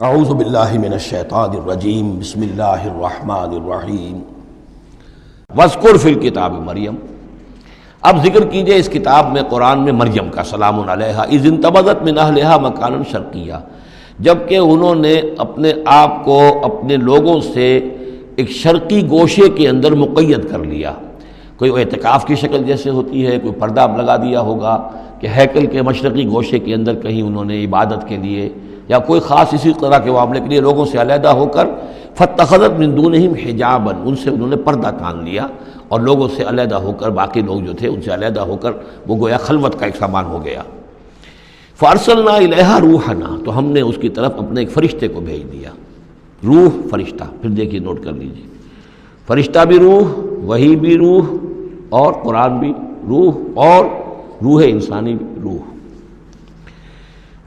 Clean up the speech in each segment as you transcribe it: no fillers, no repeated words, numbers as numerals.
اعوذ باللہ من الشیطان الرجیم بسم اللہ الرحمن الرحیم واذکر فی الکتاب مریم۔ اب ذکر کیجئے اس کتاب میں، قرآن میں، مریم کا سلام علیہا اذ انتبذت من اہلہا مکانا شرقیہ، جبکہ انہوں نے اپنے آپ کو اپنے لوگوں سے ایک شرقی گوشے کے اندر مقید کر لیا۔ کوئی اعتکاف کی شکل جیسے ہوتی ہے، کوئی پردہ لگا دیا ہوگا کہ ہیکل کے مشرقی گوشے کے اندر کہیں انہوں نے عبادت کے لیے یا کوئی خاص اسی طرح کے معاملے کے لیے لوگوں سے علیحدہ ہو کر فاتخذت من دونہم حجابا، ان سے انہوں نے پردہ تان لیا اور لوگوں سے علیحدہ ہو کر، باقی لوگ جو تھے ان سے علیحدہ ہو کر وہ گویا خلوت کا ایک سامان ہو گیا۔ فارسلنا الیہا روحنا، تو ہم نے اس کی طرف اپنے ایک فرشتے کو بھیج دیا۔ روح فرشتہ، پھر دیکھیے نوٹ کر لیجیے، فرشتہ بھی روح، وحی بھی روح، اور قرآن بھی روح، اور روح انسانی بھی روح۔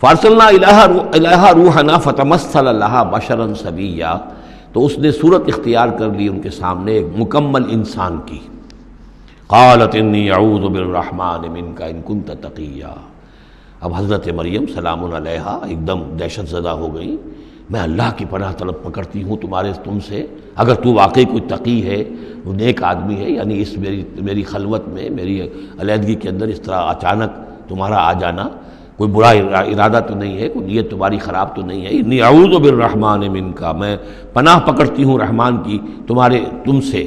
فارسلنا الیہا روحنا فتمثل لہا بشرا سویا، تو اس نے صورت اختیار کر لی ان کے سامنے ایک مکمل انسان کی۔ قالت انی اعوذ بالرحمن منک ان کنت تقیا، اب حضرت مریم سلام علیہا ایک دم دہشت زدہ ہو گئی۔ میں اللہ کی پناہ طلب پکڑتی ہوں تم سے، اگر تو واقعی کوئی تقی ہے، وہ نیک آدمی ہے، یعنی اس میری خلوت میں، میری علیحدگی کے اندر اس طرح اچانک تمہارا آ جانا کوئی برا ارادہ تو نہیں ہے، کوئی نیت تمہاری خراب تو نہیں ہے۔ انی اعوذ بالرحمن منک، میں پناہ پکڑتی ہوں رحمان کی تم سے،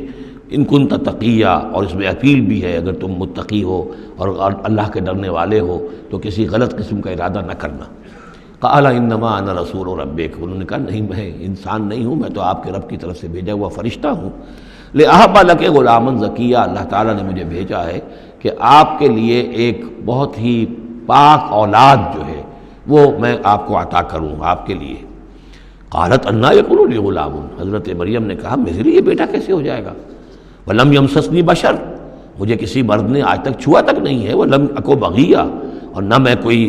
ان کنت تقیہ، اور اس میں اپیل بھی ہے اگر تم متقی ہو اور اللہ کے ڈرنے والے ہو تو کسی غلط قسم کا ارادہ نہ کرنا۔ قال انما انا رسول ربک، انہوں نے کہا نہیں، میں انسان نہیں ہوں، میں تو آپ کے رب کی طرف سے بھیجا ہوا فرشتہ ہوں۔ لأہب لک غلاما زکیہ، اللہ تعالیٰ نے مجھے بھیجا ہے کہ آپ کے لیے ایک بہت ہی پاک اولاد جو ہے وہ میں آپ کو عطا کروں آپ کے لیے۔ قالت انا یکون لی غلام، حضرت مریم نے کہا میرے لیے بیٹا کیسے ہو جائے گا؟ ولم یمسسنی بشر، مجھے کسی مرد نے آج تک چھوا تک نہیں ہے۔ ولم اکو بغیہ، اور نہ میں کوئی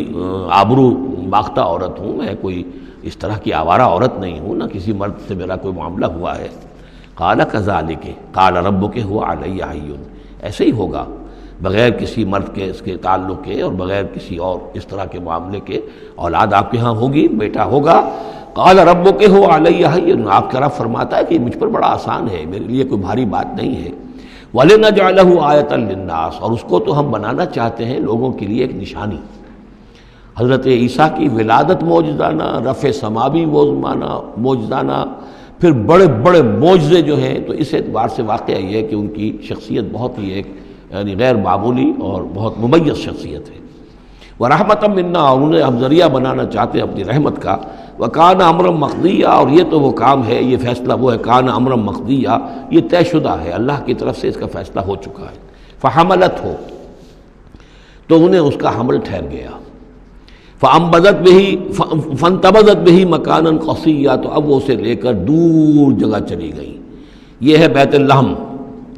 آبرو باختہ عورت ہوں، میں کوئی اس طرح کی آوارہ عورت نہیں ہوں، نہ کسی مرد سے میرا کوئی معاملہ ہوا ہے۔ قال کذالک قال ربک هو علی حی، ایسے ہی ہوگا بغیر کسی مرد کے اس کے تعلق کے اور بغیر کسی اور اس طرح کے معاملے کے اولاد آپ کے ہاں ہوگی، بیٹا ہوگا۔ قال ربک هو علی حی، آپ کا رب فرماتا ہے کہ مجھ پر بڑا آسان ہے، میرے لیے کوئی بھاری بات نہیں ہے۔ وَلِنَجْعَلَهُ آیَةً لِلنَّاسِ، اور اس کو تو ہم بنانا چاہتے ہیں لوگوں کے لیے ایک نشانی۔ حضرت عیسیٰ کی ولادت معجزانہ، رفع سماوی معجزانہ، پھر بڑے بڑے معجزے جو ہیں، تو اس اعتبار سے واقعہ یہ ہے کہ ان کی شخصیت بہت ہی ایک یعنی غیر معمولی اور بہت ممیز شخصیت ہے۔ وَرَحْمَةً مِنَّا، اور انہیں ہم ذریعہ بنانا چاہتے ہیں اپنی رحمت کا۔ وَكَانَ أَمْرًا مَقْضِيًّا، اور یہ تو وہ کام ہے، یہ فیصلہ وہ ہے، کان امرا مقضیہ، یہ طے شدہ ہے، اللہ کی طرف سے اس کا فیصلہ ہو چکا ہے۔ فحملتہ، تو انہیں اس کا حمل ٹھہر گیا۔ فانتبذت بہ مکانا قصیا، تو اب وہ اسے لے کر دور جگہ چلی گئی۔ یہ ہے بیت لحم،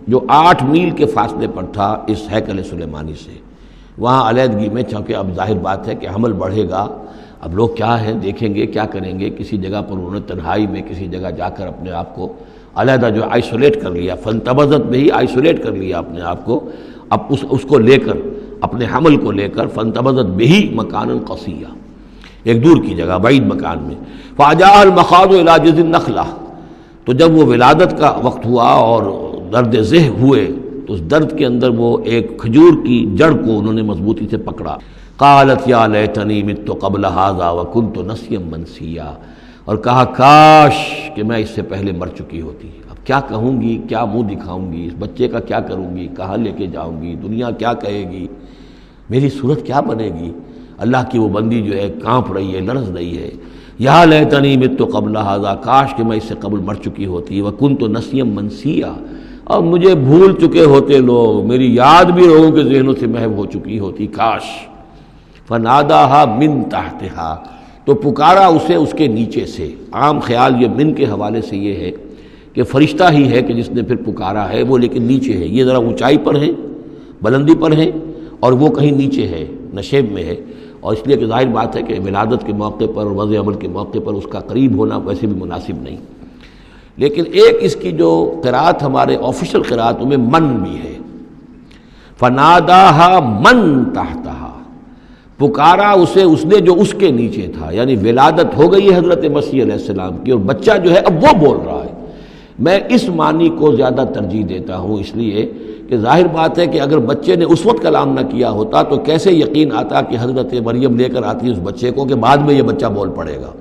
جو 8 میل کے فاصلے پر تھا اس ہیکل سلیمانی سے۔ وہاں علیحدگی میں، چونکہ اب ظاہر بات ہے کہ حمل بڑھے گا، اب لوگ کیا ہیں دیکھیں گے، کیا کریں گے، کسی جگہ پر انہوں نے تنہائی میں کسی جگہ جا کر اپنے آپ کو علیحدہ جو آئسولیٹ کر لیا، فانتبذت بہ، آئسولیٹ کر لیا اپنے آپ کو، اب اس کو لے کر، اپنے حمل کو لے کر، فانتبذت بہ مکانا قصیا، ایک دور کی جگہ، بعید مکان میں۔ فاجاء المخاض الی جذع النخلہ، تو جب وہ ولادت کا وقت ہوا اور درد ذہ ہوئے تو اس درد کے اندر وہ ایک کھجور کی جڑ کو انہوں نے مضبوطی سے پکڑا۔ قالت یا لیتنی مت قبل ھذا وکنت نسیا منسیا، اور کہا کاش کہ میں اس سے پہلے مر چکی ہوتی۔ اب کیا کہوں گی، کیا منہ دکھاؤں گی، اس بچے کا کیا کروں گی، کہاں لے کے جاؤں گی، دنیا کیا کہے گی، میری صورت کیا بنے گی۔ اللہ کی وہ بندی جو ہے کانپ رہی ہے، لرز رہی ہے۔ یا لیتنی مت قبل ھذا، کاش کہ میں اس سے قبل مر چکی ہوتی، وکنت نسیا منسیا، اور مجھے بھول چکے ہوتے لوگ، میری یاد بھی لوگوں کے ذہنوں سے محو ہو چکی ہوتی، کاش۔ فناداہا من تحتہا، تو پکارا اسے اس کے نیچے سے۔ عام خیال یہ من کے حوالے سے یہ ہے کہ فرشتہ ہی ہے کہ جس نے پھر پکارا ہے، وہ لیکن نیچے ہے، یہ ذرا اونچائی پر ہے، بلندی پر ہے، اور وہ کہیں نیچے ہے، نشیب میں ہے، اور اس لیے کہ ظاہر بات ہے کہ ولادت کے موقع پر اور وضع عمل کے موقع پر اس کا قریب ہونا ویسے بھی مناسب نہیں۔ لیکن ایک اس کی جو قرأت ہمارے آفیشل قرأتوں میں من بھی ہے، فناداہا من تحتہا، پکارا اسے اس نے جو اس کے نیچے تھا، یعنی ولادت ہو گئی ہے حضرت مسیح علیہ السلام کی، اور بچہ جو ہے اب وہ بول رہا ہے۔ میں اس معنی کو زیادہ ترجیح دیتا ہوں، اس لیے کہ ظاہر بات ہے کہ اگر بچے نے اس وقت کلام نہ کیا ہوتا تو کیسے یقین آتا کہ حضرت مریم لے کر آتی اس بچے کو کہ بعد میں یہ بچہ بول پڑے گا۔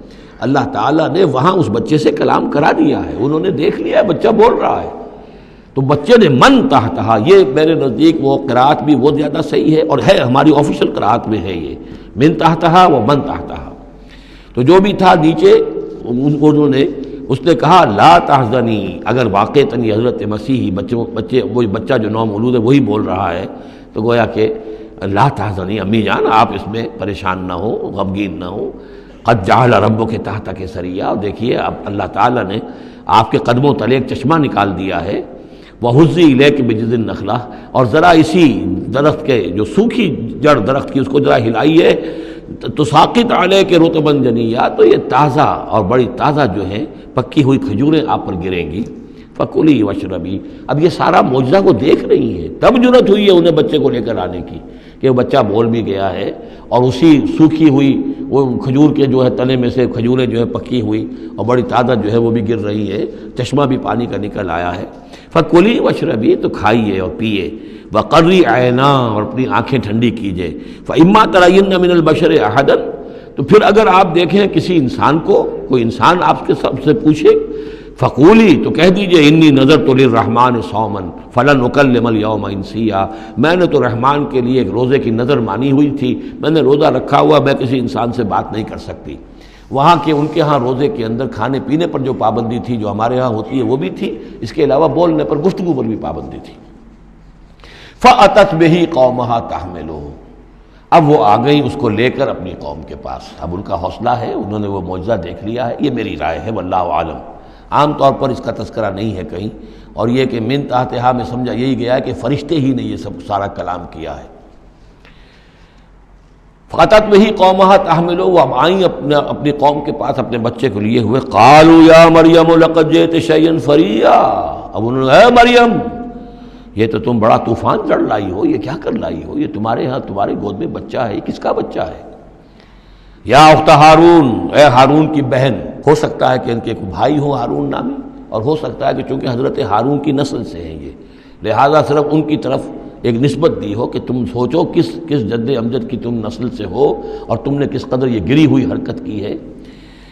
اللہ تعالیٰ نے وہاں اس بچے سے کلام کرا دیا ہے، انہوں نے دیکھ لیا ہے بچہ بول رہا ہے، تو بچے نے من تحتہا، یہ میرے نزدیک وہ قرات بھی وہ زیادہ صحیح ہے، اور ہے ہماری آفیشیل قرات میں ہے یہ من تحتہا و من تحتہا۔ تو جو بھی تھا نیچے انہوں نے، اس نے کہا لا تحزنی، اگر واقعتاً یہ حضرت مسیحی وہی بچہ جو نومولود ہے وہی بول رہا ہے، تو گویا کہ لا تحزنی امی جان آپ اس میں پریشان نہ ہو، غمگین نہ ہو، قد جعل ربک تحتک سریا، اور دیکھیے اب اللہ تعالیٰ نے آپ کے قدموں تلے ایک چشمہ نکال دیا ہے، وَحُزِّ إِلَيْكِ بِجِذِعِ النَّخْلَةِ، اور ذرا اسی درخت کے جو سوکھی جڑ درخت کی اس کو ذرا ہلائیے، تساقط علیک رطبا جنیا، تو یہ تازہ اور بڑی تازہ جو ہے پکی ہوئی کھجوریں آپ پر گریں گی، فَكُلِي وَاشْرَبِي۔ اب یہ سارا معجزہ وہ دیکھ رہی ہیں، تب جرأت ہوئی ہے انہیں بچے کو لے کر آنے کی کہ وہ بچہ بول بھی گیا ہے، اور اسی سوکھی ہوئی وہ کھجور کے جو ہے تنے میں سے کھجوریں جو ہے پکی ہوئی اور بڑی تازہ جو ہے وہ بھی گر رہی ہے، چشمہ بھی پانی کا نکل آیا ہے۔ فَكُلِي وَاشْرَبِي، تو کھائیے اور پیئے، وَقَرِّ عَيْنَا، اور اپنی آنکھیں ٹھنڈی کیجیے، فَإِمَّا تَرَيِنَّ مِنَ الْبَشَرِ أَحَدًا، تو پھر اگر آپ دیکھیں کسی انسان کو، کوئی انسان آپ کے سب سے پوچھے، فقولی، تو کہہ دیجئے انی نذرت للرحمن صوما فلن اکلم اليوم انسیا، میں نے تو رحمان کے لیے ایک روزے کی نظر مانی ہوئی تھی، میں نے روزہ رکھا ہوا، میں کسی انسان سے بات نہیں کر سکتی۔ وہاں کے ان کے ہاں روزے کے اندر کھانے پینے پر جو پابندی تھی جو ہمارے ہاں ہوتی ہے وہ بھی تھی، اس کے علاوہ بولنے پر، گفتگو پر بھی پابندی تھی۔ فأتت بہ قومہا تحملہ، اب وہ آ گئی اس کو لے کر اپنی قوم کے پاس۔ اب ان کا حوصلہ ہے، انہوں نے وہ معجزہ دیکھ لیا ہے، یہ میری رائے ہے، واللہ عالم، عام طور پر اس کا تذکرہ نہیں ہے کہیں، اور یہ کہ من تحتہا میں سمجھا یہی گیا ہے کہ فرشتے ہی نے یہ سب سارا کلام کیا ہے۔ فَأَتَتْ بِهِ قَوْمَهَا تَحْمِلُهُ، وہ اب آئیں اپنی قوم کے پاس اپنے بچے کو لیے ہوئے، قَالُوا يَا مَرْيَمُ لَقَدْ جِئْتِ شَيْئًا فَرِيًّا، اب انہوں نے، اے مریم یہ تو تم بڑا طوفان چڑھ لائی ہو، یہ کیا کر لائی ہو، یہ تمہارے ہاں تمہارے گود میں بچہ ہے، یہ کس کا بچہ ہے؟ یا اخت ہارون، اے ہارون کی بہن، ہو سکتا ہے کہ ان کے ایک بھائی ہو ہارون نامی، اور ہو سکتا ہے کہ چونکہ حضرت ہارون کی نسل سے ہیں یہ، لہذا صرف ان کی طرف ایک نسبت دی ہو کہ تم سوچو کس جد امجد کی تم نسل سے ہو اور تم نے کس قدر یہ گری ہوئی حرکت کی ہے۔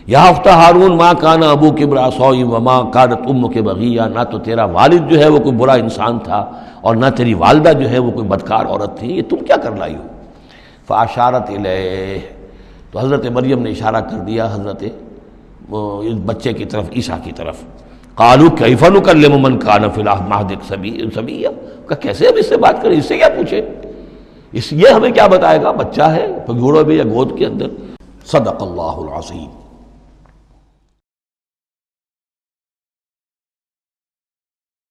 یا اخت ہارون ما کان ابوک امرأ سوء وما کانت امک بغیہ، نہ تو تیرا والد جو ہے وہ کوئی برا انسان تھا اور نہ تیری والدہ جو ہے وہ کوئی بدکار عورت تھی، یہ تم کیا کر لائی ہو؟ فاشارت الیہ، تو حضرت مریم نے اشارہ کر دیا حضرت اس بچے کی طرف، عیسیٰ کی طرف۔ قالوا کیف نکلم من کان فی المہد صبیا، کہ کیسے ہم اس سے بات کریں، اس سے کیا پوچھیں، یہ ہمیں کیا بتائے گا، بچہ ہے پگھوڑوں میں یا گود کے اندر۔ صدق اللہ العظیم۔